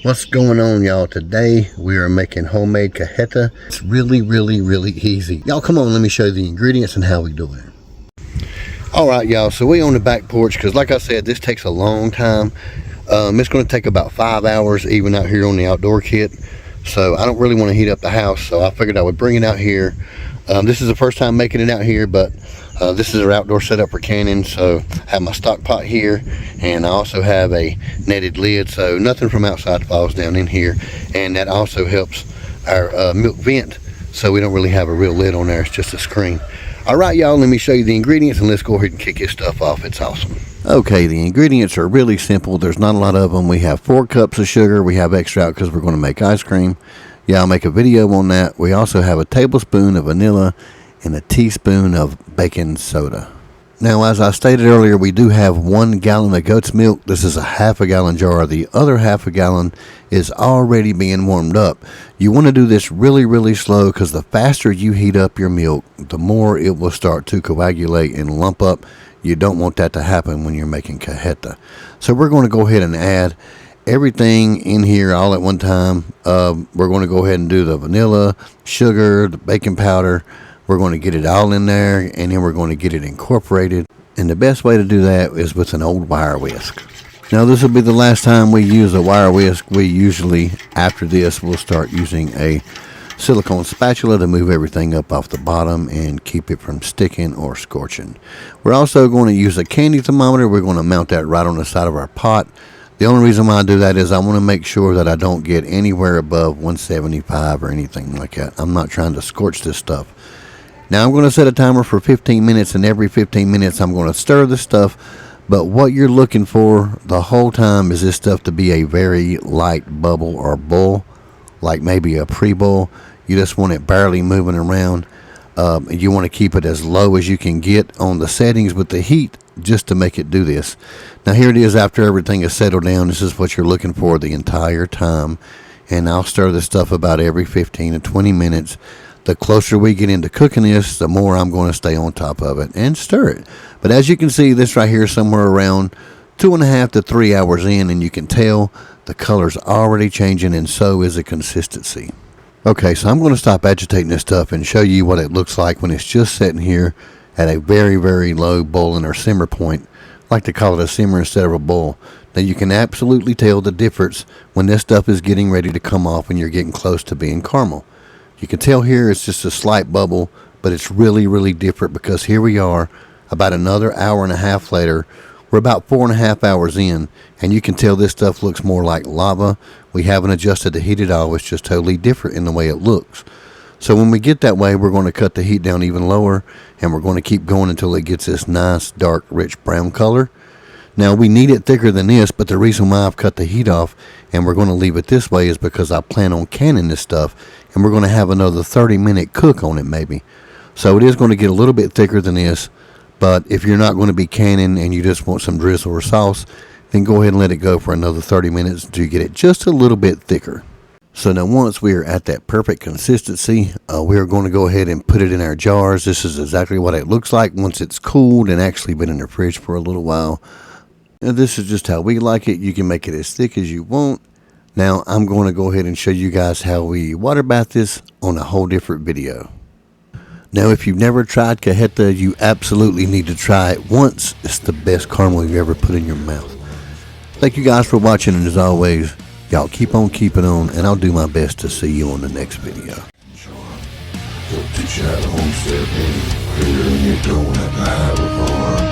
What's going on, y'all? Today we are making homemade cajeta. It's really easy. Y'all come on, let me show you the ingredients and how we do it. All right, y'all, so we on the back porch because like I said, this takes a long time. It's going to take about 5 hours even out here on the outdoor kit. So I don't really want to heat up the house, so I figured I would bring it out here. This is the first time making it out here, but this is our outdoor setup for canning. So I have my stock pot here, and I also have a netted lid, so nothing from outside falls down in here. And that also helps our milk vent, so we don't really have a real lid on there. It's just a screen. All right, y'all, let me show you the ingredients, and let's go ahead and kick this stuff off. It's awesome. Okay, the ingredients are really simple. There's not a lot of them. We have 4 cups of sugar. We have extra out because we're going to make ice cream. Yeah, I'll make a video on that. We also have a tablespoon of vanilla and a teaspoon of baking soda. Now, as I stated earlier, we do have 1 gallon of goat's milk. This is a ½ gallon jar. The other ½ gallon is already being warmed up. You want to do this really slow because the faster you heat up your milk, the more it will start to coagulate and lump up. You don't want that to happen when you're making cajeta. So we're going to go ahead and add everything in here all at one time. We're going to go ahead and do the vanilla, sugar, the baking powder. We're going to get it all in there, and then we're going to get it incorporated. And the best way to do that is with an old wire whisk. Now, this will be the last time we use a wire whisk. We usually, after this, we'll start using a silicone spatula to move everything up off the bottom and keep it from sticking or scorching. We're also going to use a candy thermometer. We're going to mount that right on the side of our pot. The only reason why I do that is I want to make sure that I don't get anywhere above 175 or anything like that. I'm not trying to scorch this stuff. Now I'm going to set a timer for 15 minutes, and every 15 minutes I'm going to stir this stuff. But what you're looking for the whole time is this stuff to be a very light bubble or boil, like maybe a pre-boil. You just want it barely moving around. You want to keep it as low as you can get on the settings with the heat just to make it do this. Now here it is after everything is settled down. This is what you're looking for the entire time. And I'll stir this stuff about every 15 to 20 minutes. The closer we get into cooking this, the more I'm going to stay on top of it and stir it. But as you can see, this right here is somewhere around 2.5 to 3 hours in, and you can tell the color's already changing, and so is the consistency. Okay, so I'm going to stop agitating this stuff and show you what it looks like when it's just sitting here at a very low boiling or simmer point. I like to call it a simmer instead of a boil. Now you can absolutely tell the difference when this stuff is getting ready to come off when you're getting close to being caramel. You can tell here it's just a slight bubble, but it's really different because here we are about another hour and a half later. We're about 4.5 hours in, and you can tell this stuff looks more like lava. We haven't adjusted the heat at all. It's just totally different in the way it looks. So when we get that way, we're going to cut the heat down even lower, and we're going to keep going until it gets this nice, dark, rich brown color. Now, we need it thicker than this, but the reason why I've cut the heat off and we're going to leave it this way is because I plan on canning this stuff, and we're going to have another 30-minute cook on it maybe. So it is going to get a little bit thicker than this, but if you're not going to be canning and you just want some drizzle or sauce, then go ahead and let it go for another 30 minutes to get it just a little bit thicker. So now once we are at that perfect consistency, we are going to go ahead and put it in our jars. This is exactly what it looks like once it's cooled and actually been in the fridge for a little while. Now this is just how we like it. You can make it as thick as you want. Now I'm going to go ahead and show you guys how we water bath this on a whole different video. Now if you've never tried cajeta, you absolutely need to try it once. It's the best caramel you've ever put in your mouth. Thank you guys for watching, and as always, y'all keep on keeping on, and I'll do my best to see you on the next video. Teach you how to homestead, baby. Here you don't have to have a farm.